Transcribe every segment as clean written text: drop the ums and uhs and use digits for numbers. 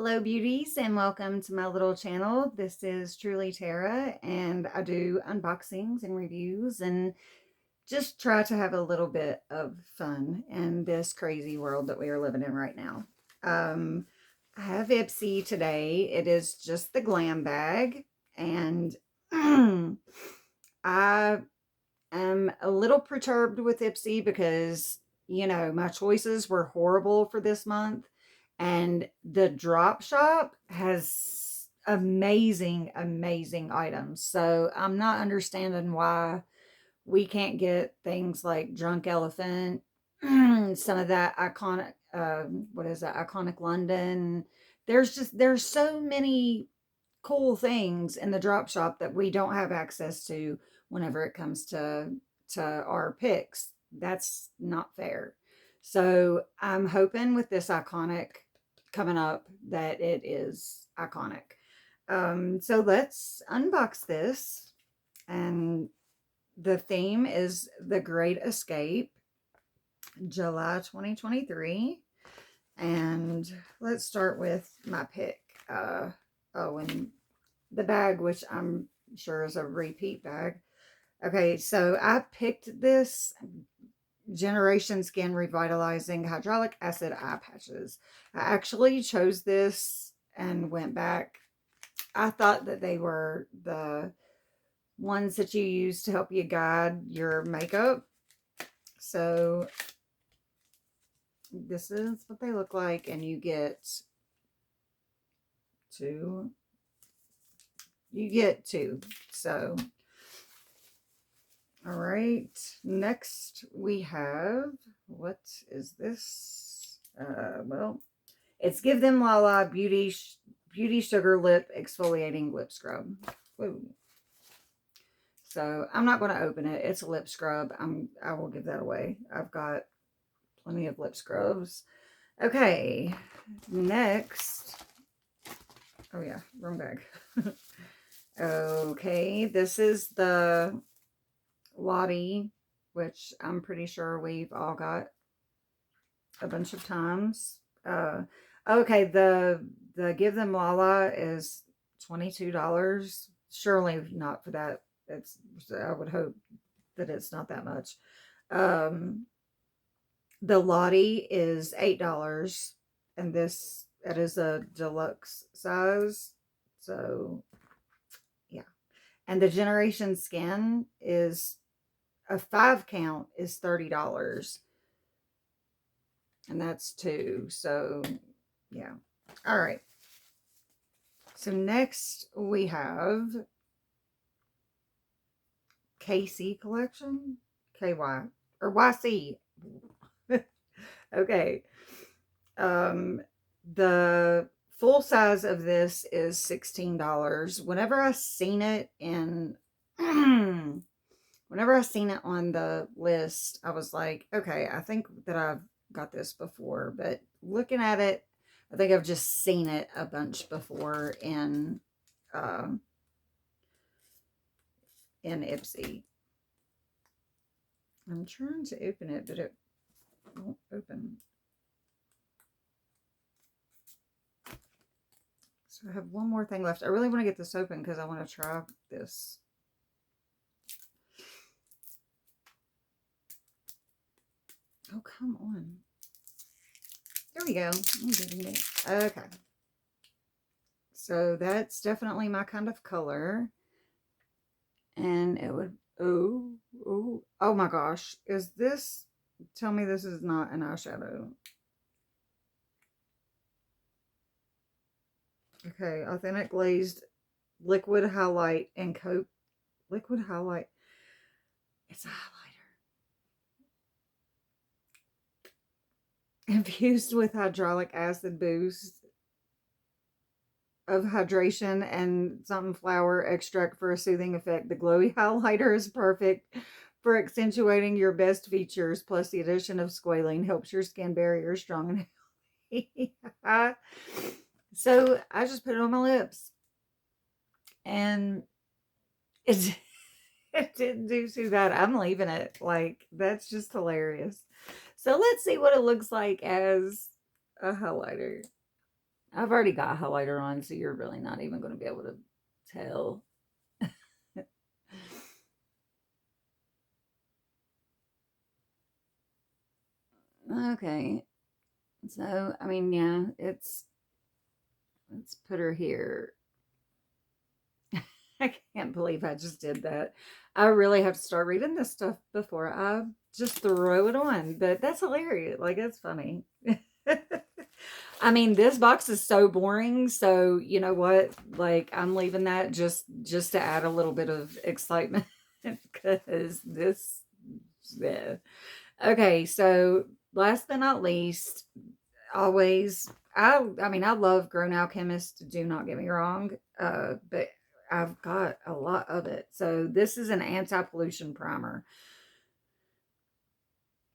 Hello, beauties, and welcome to my little channel. This is Truly Tara, and I do unboxings and reviews and just try to have a little bit of fun in this crazy world that we are living in right now. Um, I have Ipsy today. It is just the glam bag, and I am a little perturbed with Ipsy because, my choices were horrible for this month. And the drop shop has amazing, amazing items. So I'm not understanding why we can't get things like Drunk Elephant, some of that iconic, what is that, Iconic London. There's so many cool things in the drop shop that we don't have access to whenever it comes to our picks. That's not fair. So I'm hoping with this iconic coming up that it is iconic. So let's unbox this. And the theme is The Great Escape, July 2023. And let's start with my pick. And the bag, which I'm sure is a repeat bag. Okay, so I picked this Generation Skin Revitalizing Hydraulic Acid Eye Patches. I actually chose this and went back. I thought that they were the ones that you use to help you guide your makeup. So this is what they look like, and you get two. So all right, next we have, what is this? Well, it's Give Them Lala Beauty Sugar Lip Exfoliating Lip Scrub. Whoa. So I'm not going to open it. It's a lip scrub. I will give that away. I've got plenty of lip scrubs. Okay, next. Oh yeah, wrong bag. Okay, this is the Lottie, which I'm pretty sure we've all got a bunch of times. Okay, the Give Them Lala is $22. Surely not for that. I would hope that it's not that much. The Lottie is $8, and it is a deluxe size. So yeah, and the Generation Skin is a 5 count is $30, and that's two. So yeah. All right. So next we have KC collection, KY or YC. Okay. The full size of this is $16. Whenever I seen it on the list, I was like, okay, I think that I've got this before, but looking at it, I think I've just seen it a bunch before in Ipsy. I'm trying to open it, but it won't open. So I have one more thing left. I really want to get this open because I want to try this. Oh, come on. There we go. I'm getting it. Okay. So that's definitely my kind of color. And it would, oh my gosh. Is this, tell me this is not an eyeshadow. Okay, Authentic Glazed Liquid Highlight and Coat. Liquid Highlight. It's a highlighter. Infused with hydraulic acid boost of hydration and something flower extract for a soothing effect. The glowy highlighter is perfect for accentuating your best features, plus the addition of squalene helps your skin barrier strong and healthy. So I just put it on my lips, and it, it didn't do too bad. I'm leaving it. Like, that's just hilarious. So let's see what it looks like as a highlighter. I've already got highlighter on, so you're really not even going to be able to tell. Okay. So, I mean, yeah, let's put her here. I can't believe I just did that. I really have to start reading this stuff before I just throw it on. But that's hilarious. Like, it's funny. I mean, this box is so boring. So, you know what? Like, I'm leaving that just to add a little bit of excitement because this, yeah. Okay, so last but not least, always, I mean, I love Grown Alchemist, do not get me wrong, but I've got a lot of it. So this is an anti-pollution primer.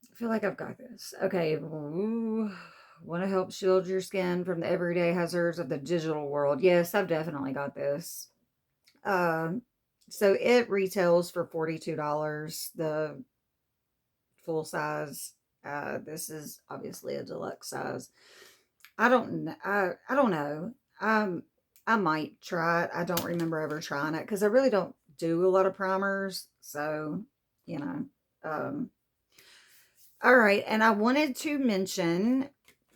I feel like I've got this. Okay, want to help shield your skin from the everyday hazards of the digital world. Yes, I've definitely got this. Um, so it retails for $42, the full size. This is obviously a deluxe size. I don't know. I might try it. I don't remember ever trying it because I really don't do a lot of primers. So, you know. All right, and I wanted to mention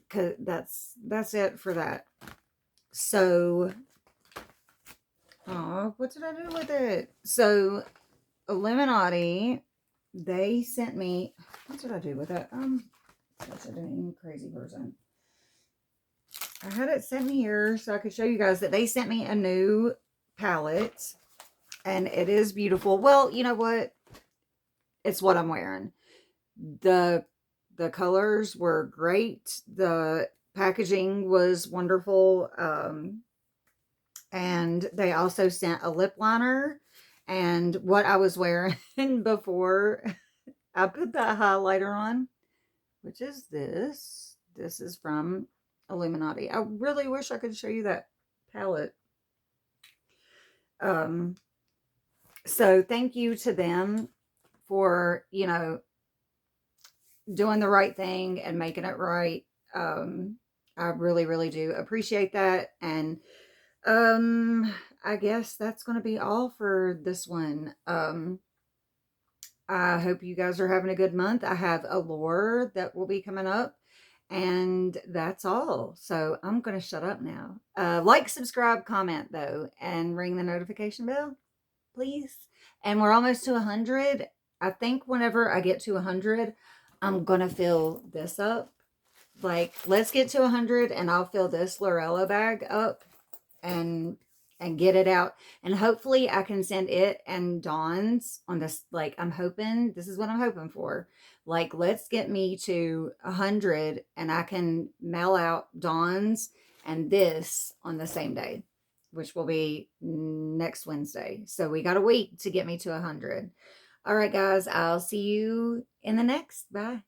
because that's it for that. So, oh, what did I do with it? So, Illuminati, they sent me. What did I do with it? Such a dang crazy person. I had it sent me here so I could show you guys that they sent me a new palette. And it is beautiful. Well, you know what? It's what I'm wearing. The the colors were great. The packaging was wonderful. And they also sent a lip liner. And what I was wearing before I put that highlighter on, which is this. This is from Illuminati. I really wish I could show you that palette. Um, so thank you to them for, you know, doing the right thing and making it right. I really, really do appreciate that. And I guess that's going to be all for this one. I hope you guys are having a good month. I have a lore that will be coming up. And that's all. So I'm going to shut up now. Like, subscribe, comment, though, and ring the notification bell, please. And we're almost to 100. I think whenever I get to 100, I'm going to fill this up. Like, let's get to 100 and I'll fill this Lorella bag up and get it out. And hopefully I can send it and Dawn's on this. Like, I'm hoping, this is what I'm hoping for. Like, let's get me to 100 and I can mail out Dawn's and this on the same day, which will be next Wednesday. So we got a week to get me to 100. All right, guys, I'll see you in the next. Bye.